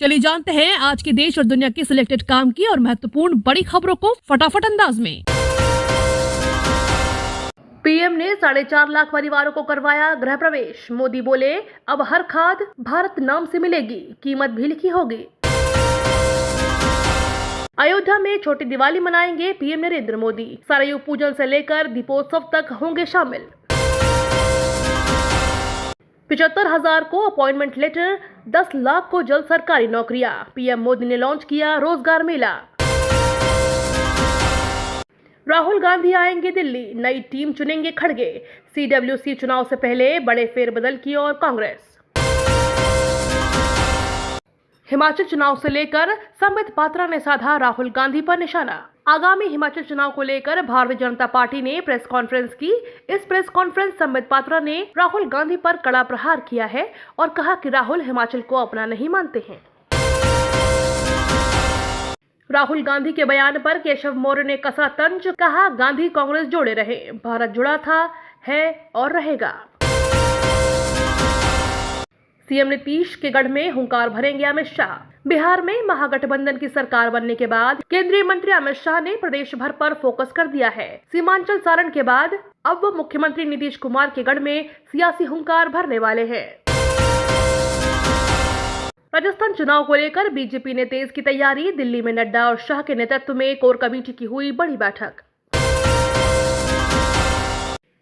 चलिए जानते हैं आज के देश और दुनिया की सिलेक्टेड काम की और महत्वपूर्ण बड़ी खबरों को फटाफट अंदाज में। पीएम ने 4.5 लाख परिवारों को करवाया गृह प्रवेश। मोदी बोले अब हर खाद भारत नाम से मिलेगी, कीमत भी लिखी होगी। अयोध्या में छोटी दिवाली मनाएंगे पीएम नरेंद्र मोदी। सरयू पूजन से लेकर दीपोत्सव तक होंगे शामिल। 75,000 को अपॉइंटमेंट लेटर, 10 लाख को जल्द सरकारी नौकरियां। पीएम मोदी ने लॉन्च किया रोजगार मेला। राहुल गांधी आएंगे दिल्ली, नई टीम चुनेंगे खड़गे। सीडब्ल्यूसी चुनाव से पहले बड़े फेरबदल की ओर कांग्रेस। हिमाचल चुनाव से लेकर संबित पात्रा ने साधा राहुल गांधी पर निशाना। आगामी हिमाचल चुनाव को लेकर भारतीय जनता पार्टी ने प्रेस कॉन्फ्रेंस की। इस प्रेस कॉन्फ्रेंस संबित पात्रा ने राहुल गांधी पर कड़ा प्रहार किया है और कहा कि राहुल हिमाचल को अपना नहीं मानते हैं। राहुल गांधी के बयान पर केशव मौर्य ने कसा तंज, कहा गांधी कांग्रेस जोड़े रहे, भारत जुड़ा था, है और रहेगा। सीएम नीतीश के गढ़ में हुंकार भरेंगे अमित शाह। बिहार में महागठबंधन की सरकार बनने के बाद केंद्रीय मंत्री अमित शाह ने प्रदेश भर पर फोकस कर दिया है। सीमांचल सारण के बाद अब वो मुख्यमंत्री नीतीश कुमार के गढ़ में सियासी हुंकार भरने वाले हैं। राजस्थान चुनाव को लेकर बीजेपी ने तेज की तैयारी। दिल्ली में नड्डा और शाह के नेतृत्व में कोर कमेटी की हुई बड़ी बैठक।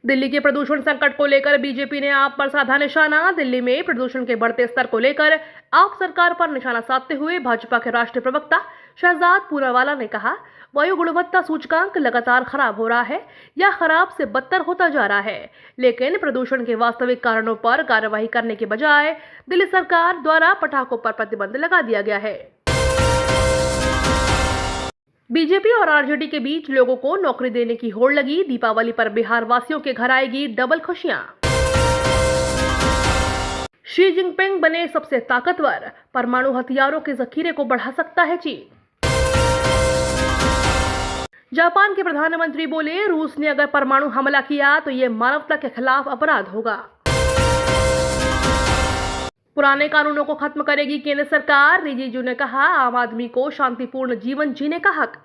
दिल्ली के प्रदूषण संकट को लेकर बीजेपी ने आप पर साधा निशाना। दिल्ली में प्रदूषण के बढ़ते स्तर को लेकर आप सरकार पर निशाना साधते हुए भाजपा के राष्ट्रीय प्रवक्ता शहजाद पूनावाला ने कहा, वायु गुणवत्ता सूचकांक लगातार खराब हो रहा है या खराब से बदतर होता जा रहा है, लेकिन प्रदूषण के वास्तविक कारणों पर कार्रवाई करने के बजाय दिल्ली सरकार द्वारा पटाखों पर प्रतिबंध लगा दिया गया है। बीजेपी और आरजेडी के बीच लोगों को नौकरी देने की होड़ लगी। दीपावली पर बिहार वासियों के घर आएगी डबल खुशियां। शी जिनपिंग बने सबसे ताकतवर, परमाणु हथियारों के जखीरे को बढ़ा सकता है चीन। जापान के प्रधानमंत्री बोले, रूस ने अगर परमाणु हमला किया तो ये मानवता के खिलाफ अपराध होगा। पुराने कानूनों को खत्म करेगी केंद्र सरकार। रिजिजू ने कहा, आम आदमी को शांतिपूर्ण जीवन जीने का हक।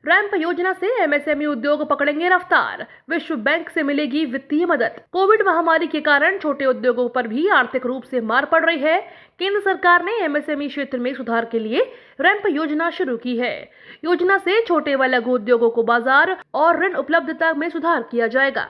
रैंप योजना से एमएसएमई उद्योग पकड़ेंगे रफ्तार। विश्व बैंक से मिलेगी वित्तीय मदद। कोविड महामारी के कारण छोटे उद्योगों पर भी आर्थिक रूप से मार पड़ रही है। केंद्र सरकार ने एमएसएमई क्षेत्र में सुधार के लिए रैंप योजना शुरू की है। योजना से छोटे व लघु उद्योगों को बाजार और ऋण उपलब्धता में सुधार किया जाएगा।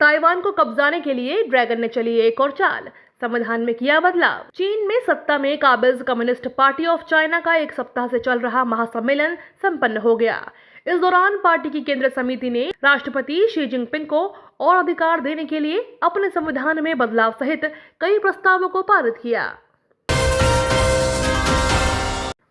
ताइवान को कब्जाने के लिए ड्रैगन ने चली एक और चाल, संविधान में किया बदलाव। चीन में सत्ता में काबिज कम्युनिस्ट पार्टी ऑफ चाइना का एक सप्ताह से चल रहा महासम्मेलन संपन्न हो गया। इस दौरान पार्टी की केंद्रीय समिति ने राष्ट्रपति शी जिनपिंग को और अधिकार देने के लिए अपने संविधान में बदलाव सहित कई प्रस्तावों को पारित किया।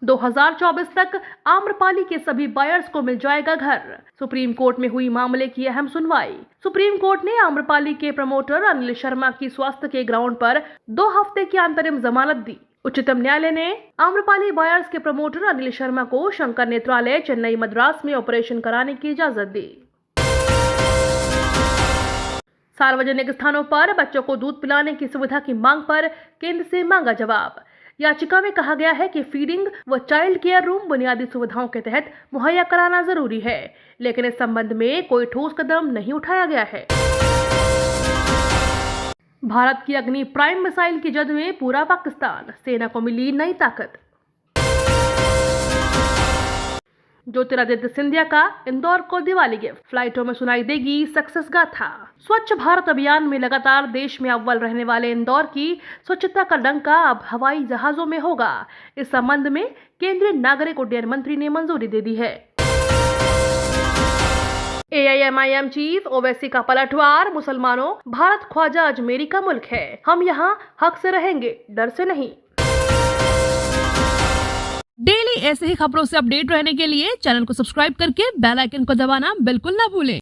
2024 तक आम्रपाली के सभी बायर्स को मिल जाएगा घर। सुप्रीम कोर्ट में हुई मामले की अहम सुनवाई। सुप्रीम कोर्ट ने आम्रपाली के प्रमोटर अनिल शर्मा की स्वास्थ्य के ग्राउंड पर 2 हफ्ते की अंतरिम जमानत दी। उच्चतम न्यायालय ने आम्रपाली बायर्स के प्रमोटर अनिल शर्मा को शंकर नेत्रालय चेन्नई मद्रास में ऑपरेशन कराने की इजाजत दी। सार्वजनिक स्थानों पर बच्चों को दूध पिलाने की सुविधा की मांग पर केंद्र से मांगा जवाब। याचिका में कहा गया है कि फीडिंग व चाइल्ड केयर रूम बुनियादी सुविधाओं के तहत मुहैया कराना जरूरी है, लेकिन इस संबंध में कोई ठोस कदम नहीं उठाया गया है। भारत की अग्नि प्राइम मिसाइल की जद में पूरा पाकिस्तान, सेना को मिली नई ताकत। ज्योतिरादित्य सिंधिया का इंदौर को दिवाली गिफ्ट, फ्लाइटों में सुनाई देगी सक्सेस गाथा। स्वच्छ भारत अभियान में लगातार देश में अव्वल रहने वाले इंदौर की स्वच्छता का डंका अब हवाई जहाजों में होगा। इस संबंध में केंद्रीय नागरिक उड्डयन मंत्री ने मंजूरी दे दी है। AIMIM चीफ ओवैसी का पलटवार, मुसलमानों, भारत ख्वाजा अजमेरी का मुल्क है, हम यहाँ हक से रहेंगे, डर से नहीं। डेली ऐसे ही खबरों से अपडेट रहने के लिए चैनल को सब्सक्राइब करके बेल आइकन को दबाना बिल्कुल ना भूलें।